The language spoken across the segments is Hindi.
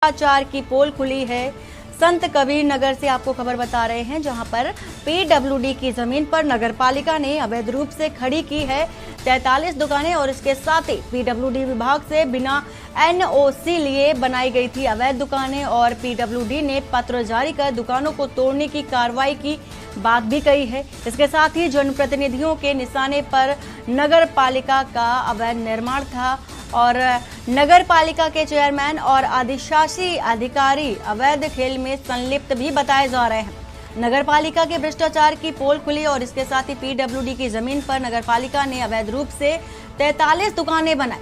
भ्रष्टाचार की पोल खुली है। संत कबीर नगर से आपको खबर बता रहे हैं, जहां पर पीडब्ल्यूडी की जमीन पर नगरपालिका ने अवैध रूप से खड़ी की है 43 दुकानें और इसके साथ ही पीडब्ल्यूडी विभाग से बिना एनओसी लिए बनाई गई थी अवैध दुकानें और पीडब्ल्यूडी ने पत्र जारी कर दुकानों को तोड़ने की कार्रवाई की बात भी कही है। इसके साथ ही जनप्रतिनिधियों के निशाने पर नगरपालिका का अवैध निर्माण था और नगर पालिका के चेयरमैन और अधिशासी अधिकारी अवैध खेल में संलिप्त भी बताए जा रहे हैं। नगर पालिका के भ्रष्टाचार की पोल खुली और इसके साथ ही पीडब्ल्यूडी की जमीन पर नगर पालिका ने अवैध रूप से 43 दुकानें बनाई।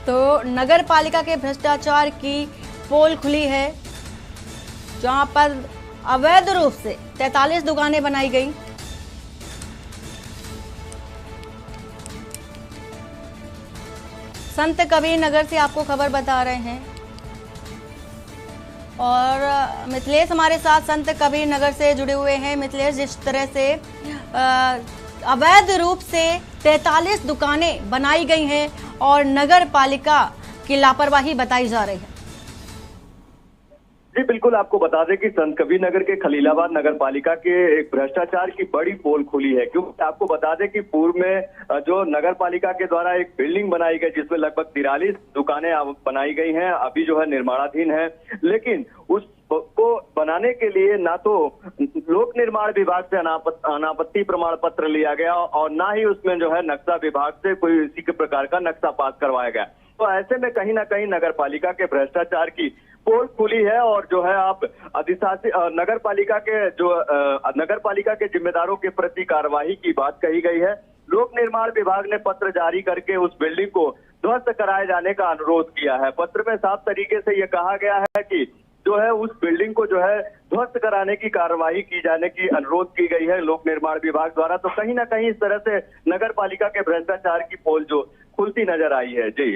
तो नगर पालिका के भ्रष्टाचार की पोल खुली है, जहां पर अवैध रूप से 43 दुकानें बनाई गई। संत कबीर नगर से आपको खबर बता रहे हैं और मिथिलेश हमारे साथ संत कबीर नगर से जुड़े हुए हैं। मिथिलेश, जिस तरह से अवैध रूप से 43 दुकानें बनाई गई हैं और नगर पालिका की लापरवाही बताई जा रही है। जी बिल्कुल, आपको बता दें कि संत कबीर नगर के खलीलाबाद नगर पालिका के एक भ्रष्टाचार की बड़ी पोल खुली है। क्योंकि आपको बता दें कि पूर्व में जो नगर पालिका के द्वारा एक बिल्डिंग बनाई गई जिसमें लगभग 43 दुकानें बनाई गई हैं, अभी जो है निर्माणाधीन है। लेकिन उसको बनाने के लिए ना तो लोक निर्माण विभाग से अनापत्ति प्रमाण पत्र लिया गया और ना ही उसमें जो है नक्शा विभाग से कोई इसी के प्रकार का नक्शा पास करवाया गया। तो ऐसे में कहीं ना कहीं नगर पालिका के भ्रष्टाचार की पोल खुली है और जो है आप अधिशासी नगर पालिका के जिम्मेदारों के प्रति कार्यवाही की बात कही गई है। लोक निर्माण विभाग ने पत्र जारी करके उस बिल्डिंग को ध्वस्त कराए जाने का अनुरोध किया है। पत्र में साफ तरीके से ये कहा गया है कि जो है उस बिल्डिंग को जो है ध्वस्त कराने की कार्यवाही की जाने की अनुरोध की गई है लोक निर्माण विभाग द्वारा। तो कहीं ना कहीं इस तरह से नगर पालिका के भ्रष्टाचार की पोल जो खुलती नजर आई है। जी,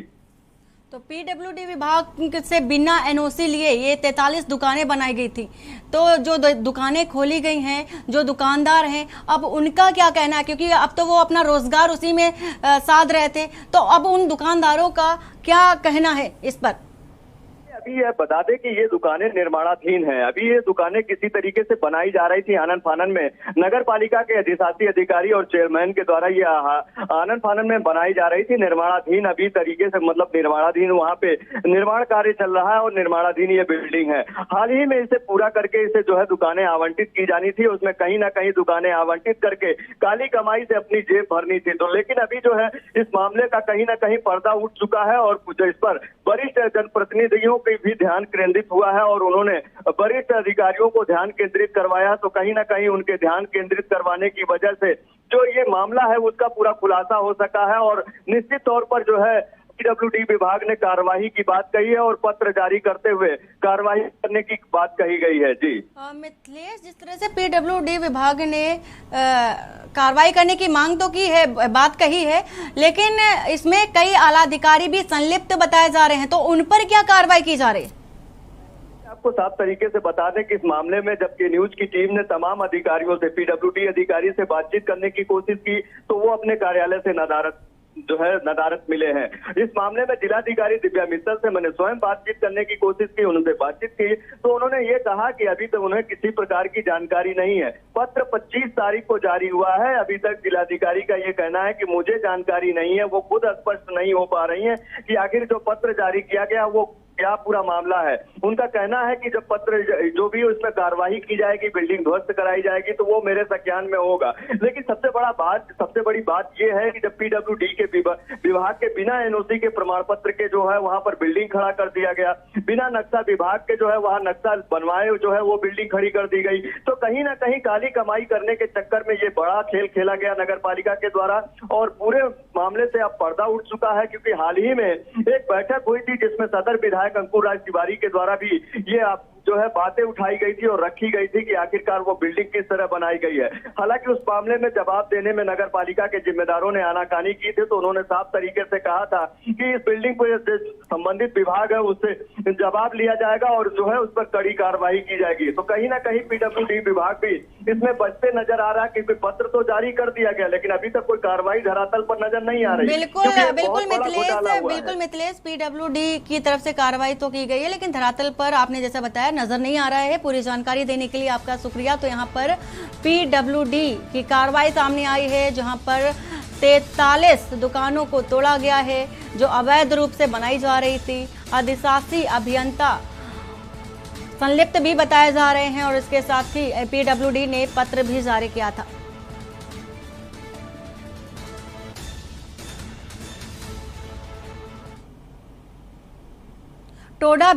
तो पीडब्ल्यूडी विभाग से बिना एनओसी लिए ये 43 दुकानें बनाई गई थी। तो जो दुकानें खोली गई हैं, जो दुकानदार हैं, अब उनका क्या कहना है? क्योंकि अब तो वो अपना रोजगार उसी में साध रहे थे, तो अब उन दुकानदारों का क्या कहना है इस पर? अभी यह बता दें कि ये दुकानें निर्माणाधीन हैं। अभी ये दुकानें किसी तरीके से बनाई जा रही थी आनन फानन में। नगर पालिका के अधिशासी अधिकारी और चेयरमैन के द्वारा ये आनन फानन में बनाई जा रही थी निर्माणाधीन अभी तरीके से, मतलब निर्माणाधीन वहाँ पे निर्माण कार्य चल रहा है और निर्माणाधीन ये बिल्डिंग है। हाल ही में इसे पूरा करके इसे जो है दुकानें आवंटित की जानी थी। उसमें कहीं ना कहीं दुकानें आवंटित करके काली कमाई से अपनी जेब भरनी थी। तो लेकिन अभी जो है इस मामले का कहीं ना कहीं पर्दा उठ चुका है और इस पर वरिष्ठ जनप्रतिनिधियों की भी ध्यान केंद्रित हुआ है और उन्होंने वरिष्ठ अधिकारियों को ध्यान केंद्रित करवाया। तो कहीं ना कहीं उनके ध्यान केंद्रित करवाने की वजह से जो ये मामला है उसका पूरा खुलासा हो सका है और निश्चित तौर पर जो है पीडब्ल्यूडी विभाग ने कार्यवाही की बात कही है और पत्र जारी करते हुए कार्यवाही करने की बात कही गई है। जी मिथिलेश, जिस तरह से पीडब्ल्यूडी विभाग ने कार्रवाई करने की मांग तो की है, बात कही है, लेकिन इसमें कई आला अधिकारी भी संलिप्त बताए जा रहे हैं, तो उन पर क्या कार्रवाई की जा रही है? आपको साफ तरीके से बता दें कि इस मामले में जबकि न्यूज की टीम ने तमाम अधिकारियों से पीडब्ल्यूडी अधिकारी से बातचीत करने की कोशिश की तो वो अपने कार्यालय से नदारत मिले हैं। इस मामले में जिलाधिकारी दिव्या मित्तल से मैंने स्वयं बातचीत करने की कोशिश की, उनसे बातचीत की तो उन्होंने ये कहा कि अभी तक उन्हें किसी प्रकार की जानकारी नहीं है। पत्र 25 तारीख को जारी हुआ है, अभी तक जिलाधिकारी का ये कहना है कि मुझे जानकारी नहीं है। वो खुद स्पष्ट नहीं हो पा रही है कि आखिर जो पत्र जारी किया गया वो क्या पूरा मामला है। उनका कहना है कि जब पत्र जो भी उसमें कार्यवाही की जाएगी, बिल्डिंग ध्वस्त कराई जाएगी तो वो मेरे संज्ञान में होगा। लेकिन सबसे बड़ी बात ये है कि जब पीडब्ल्यूडी के विभाग के बिना एनओसी के प्रमाण पत्र के जो है वहां पर बिल्डिंग खड़ा कर दिया गया, बिना नक्शा विभाग के जो है वहां नक्शा बनवाए जो है वो बिल्डिंग खड़ी कर दी गई। तो कहीं ना कहीं काली कमाई करने के चक्कर में ये बड़ा खेल खेला गया नगर पालिका के द्वारा और पूरे मामले से अब पर्दा उठ चुका है। क्योंकि हाल ही में एक बैठक हुई थी जिसमें सदर विधायक अंकुर राज तिवारी के द्वारा भी ये जो है बातें उठाई गई थी और रखी गई थी कि आखिरकार वो बिल्डिंग किस तरह बनाई गई है। हालांकि उस मामले में जवाब देने में नगर पालिका के जिम्मेदारों ने आनाकानी की थी तो उन्होंने साफ तरीके से कहा था कि इस बिल्डिंग को संबंधित विभाग है उससे जवाब लिया जाएगा और जो है उस पर कड़ी कार्रवाई की जाएगी। तो कहीं ना कहीं पीडब्ल्यूडी विभाग भी इसमें बचते नजर आ रहा है, क्योंकि पत्र तो जारी कर दिया गया लेकिन अभी तक कोई कार्रवाई धरातल पर नजर नहीं आ रही। बिल्कुल मिथिलेश, पीडब्ल्यूडी की तरफ से कार्रवाई तो की गई है लेकिन धरातल पर आपने जैसा बताया नजर नहीं आ रहा है। पूरी जानकारी देने के लिए आपका शुक्रिया। तो यहाँ पर पीडब्ल्यूडी की कार्रवाई सामने आई है जहाँ पर 43 दुकानों को तोड़ा गया है जो अवैध रूप से बनाई जा रही थी। अधिशासी अभियंता संलिप्त भी बताए जा रहे हैं और इसके साथ ही पीडब्ल्यूडी ने पत्र भी जारी किया था। टोडा